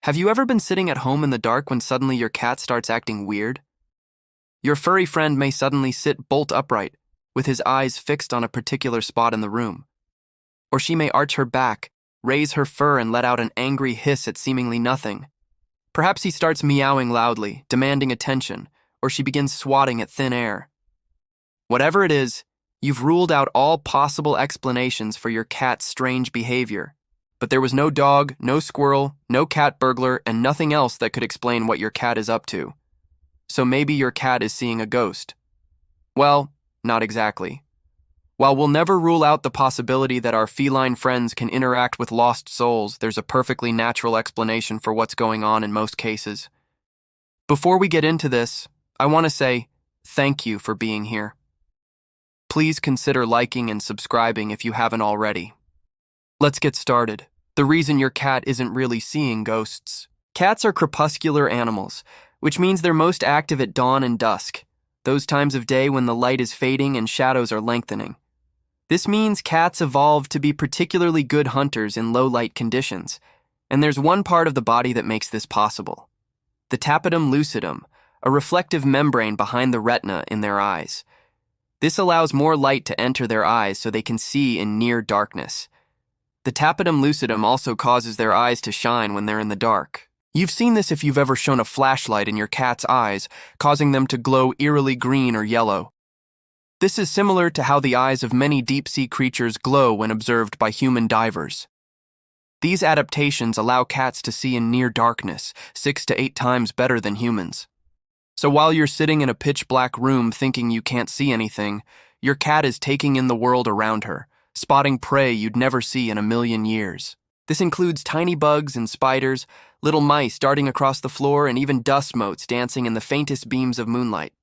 Have you ever been sitting at home in the dark when suddenly your cat starts acting weird? Your furry friend may suddenly sit bolt upright, with his eyes fixed on a particular spot in the room. Or she may arch her back, raise her fur, and let out an angry hiss at seemingly nothing. Perhaps he starts meowing loudly, demanding attention, or she begins swatting at thin air. Whatever it is, you've ruled out all possible explanations for your cat's strange behavior. But there was no dog, no squirrel, no cat burglar, and nothing else that could explain what your cat is up to. So maybe your cat is seeing a ghost. Well, not exactly. While we'll never rule out the possibility that our feline friends can interact with lost souls, there's a perfectly natural explanation for what's going on in most cases. Before we get into this, I want to say thank you for being here. Please consider liking and subscribing if you haven't already. Let's get started. The reason your cat isn't really seeing ghosts. Cats are crepuscular animals, which means they're most active at dawn and dusk, those times of day when the light is fading and shadows are lengthening. This means cats evolved to be particularly good hunters in low-light conditions, and there's one part of the body that makes this possible: the tapetum lucidum, a reflective membrane behind the retina in their eyes. This allows more light to enter their eyes so they can see in near darkness. The tapetum lucidum also causes their eyes to shine when they're in the dark. You've seen this if you've ever shown a flashlight in your cat's eyes, causing them to glow eerily green or yellow. This is similar to how the eyes of many deep-sea creatures glow when observed by human divers. These adaptations allow cats to see in near darkness, 6 to 8 times better than humans. So while you're sitting in a pitch-black room thinking you can't see anything, your cat is taking in the world around her, spotting prey you'd never see in a million years. This includes tiny bugs and spiders, little mice darting across the floor, and even dust motes dancing in the faintest beams of moonlight.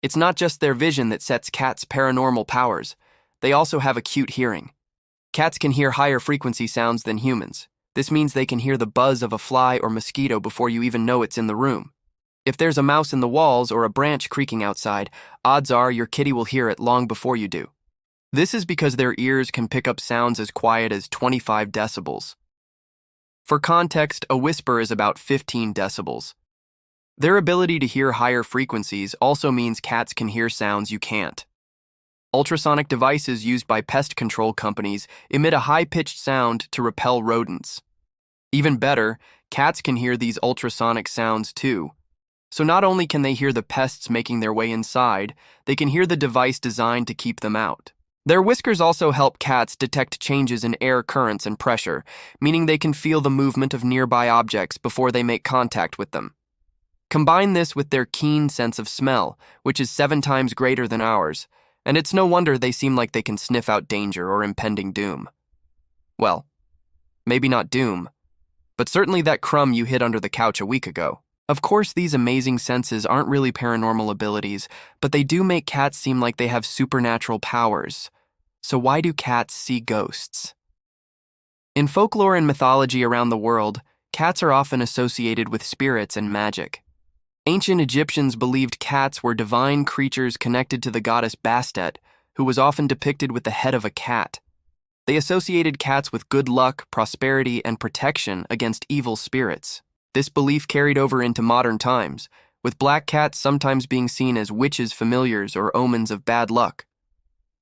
It's not just their vision that sets cats' paranormal powers. They also have acute hearing. Cats can hear higher frequency sounds than humans. This means they can hear the buzz of a fly or mosquito before you even know it's in the room. If there's a mouse in the walls or a branch creaking outside, odds are your kitty will hear it long before you do. This is because their ears can pick up sounds as quiet as 25 decibels. For context, a whisper is about 15 decibels. Their ability to hear higher frequencies also means cats can hear sounds you can't. Ultrasonic devices used by pest control companies emit a high-pitched sound to repel rodents. Even better, cats can hear these ultrasonic sounds too. So not only can they hear the pests making their way inside, they can hear the device designed to keep them out. Their whiskers also help cats detect changes in air currents and pressure, meaning they can feel the movement of nearby objects before they make contact with them. Combine this with their keen sense of smell, which is 7 times greater than ours, and it's no wonder they seem like they can sniff out danger or impending doom. Well, maybe not doom, but certainly that crumb you hid under the couch a week ago. Of course, these amazing senses aren't really paranormal abilities, but they do make cats seem like they have supernatural powers. So why do cats see ghosts? In folklore and mythology around the world, cats are often associated with spirits and magic. Ancient Egyptians believed cats were divine creatures connected to the goddess Bastet, who was often depicted with the head of a cat. They associated cats with good luck, prosperity, and protection against evil spirits. This belief carried over into modern times, with black cats sometimes being seen as witches' familiars or omens of bad luck.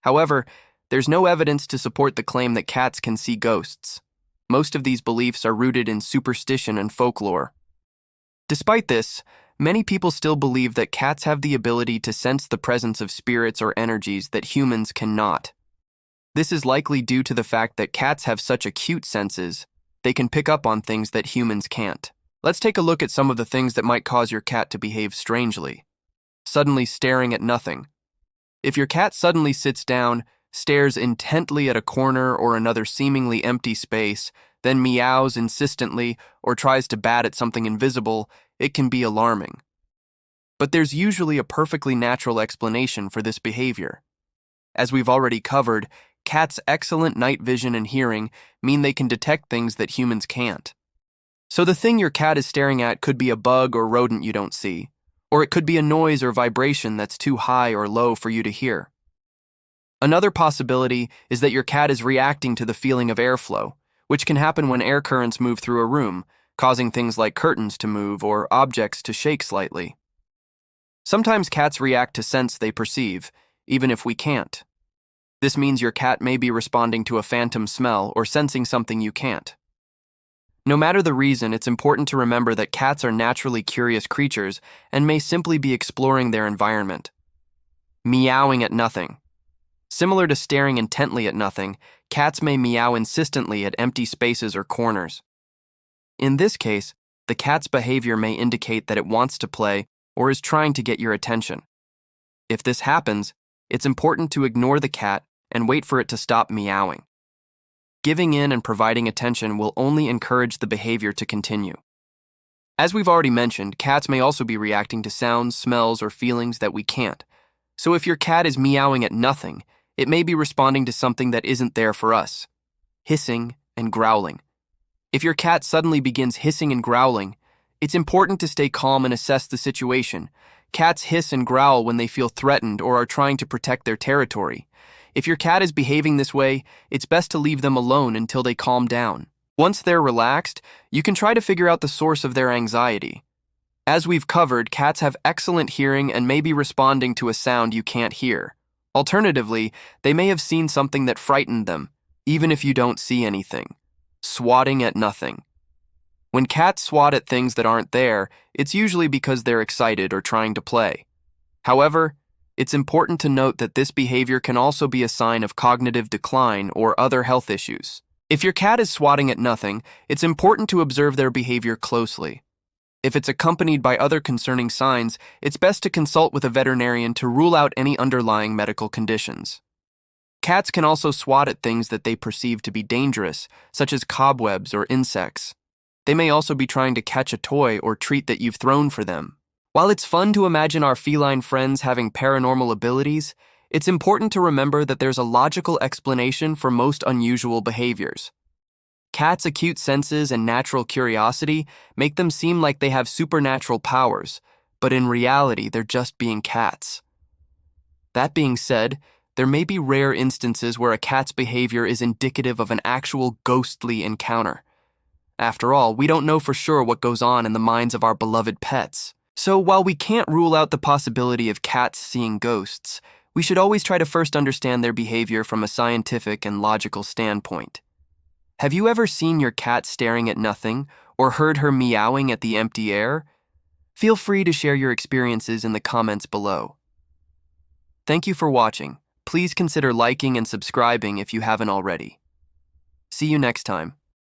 However, there's no evidence to support the claim that cats can see ghosts. Most of these beliefs are rooted in superstition and folklore. Despite this, many people still believe that cats have the ability to sense the presence of spirits or energies that humans cannot. This is likely due to the fact that cats have such acute senses, they can pick up on things that humans can't. Let's take a look at some of the things that might cause your cat to behave strangely. Suddenly staring at nothing. If your cat suddenly sits down, stares intently at a corner or another seemingly empty space, then meows insistently or tries to bat at something invisible, it can be alarming. But there's usually a perfectly natural explanation for this behavior. As we've already covered, cats' excellent night vision and hearing mean they can detect things that humans can't. So the thing your cat is staring at could be a bug or rodent you don't see, or it could be a noise or vibration that's too high or low for you to hear. Another possibility is that your cat is reacting to the feeling of airflow, which can happen when air currents move through a room, causing things like curtains to move or objects to shake slightly. Sometimes cats react to scents they perceive, even if we can't. This means your cat may be responding to a phantom smell or sensing something you can't. No matter the reason, it's important to remember that cats are naturally curious creatures and may simply be exploring their environment. Meowing at nothing. Similar to staring intently at nothing, cats may meow insistently at empty spaces or corners. In this case, the cat's behavior may indicate that it wants to play or is trying to get your attention. If this happens, it's important to ignore the cat and wait for it to stop meowing. Giving in and providing attention will only encourage the behavior to continue. As we've already mentioned, cats may also be reacting to sounds, smells, or feelings that we can't. So if your cat is meowing at nothing, it may be responding to something that isn't there for us. Hissing and growling. If your cat suddenly begins hissing and growling, it's important to stay calm and assess the situation. Cats hiss and growl when they feel threatened or are trying to protect their territory. If your cat is behaving this way, it's best to leave them alone until they calm down. Once they're relaxed, you can try to figure out the source of their anxiety. As we've covered, cats have excellent hearing and may be responding to a sound you can't hear. Alternatively, they may have seen something that frightened them, even if you don't see anything. Swatting at nothing. When cats swat at things that aren't there, it's usually because they're excited or trying to play. However, it's important to note that this behavior can also be a sign of cognitive decline or other health issues. If your cat is swatting at nothing, it's important to observe their behavior closely. If it's accompanied by other concerning signs, it's best to consult with a veterinarian to rule out any underlying medical conditions. Cats can also swat at things that they perceive to be dangerous, such as cobwebs or insects. They may also be trying to catch a toy or treat that you've thrown for them. While it's fun to imagine our feline friends having paranormal abilities, it's important to remember that there's a logical explanation for most unusual behaviors. Cats' acute senses and natural curiosity make them seem like they have supernatural powers, but in reality, they're just being cats. That being said, there may be rare instances where a cat's behavior is indicative of an actual ghostly encounter. After all, we don't know for sure what goes on in the minds of our beloved pets. So while we can't rule out the possibility of cats seeing ghosts, we should always try to first understand their behavior from a scientific and logical standpoint. Have you ever seen your cat staring at nothing or heard her meowing at the empty air? Feel free to share your experiences in the comments below. Thank you for watching. Please consider liking and subscribing if you haven't already. See you next time.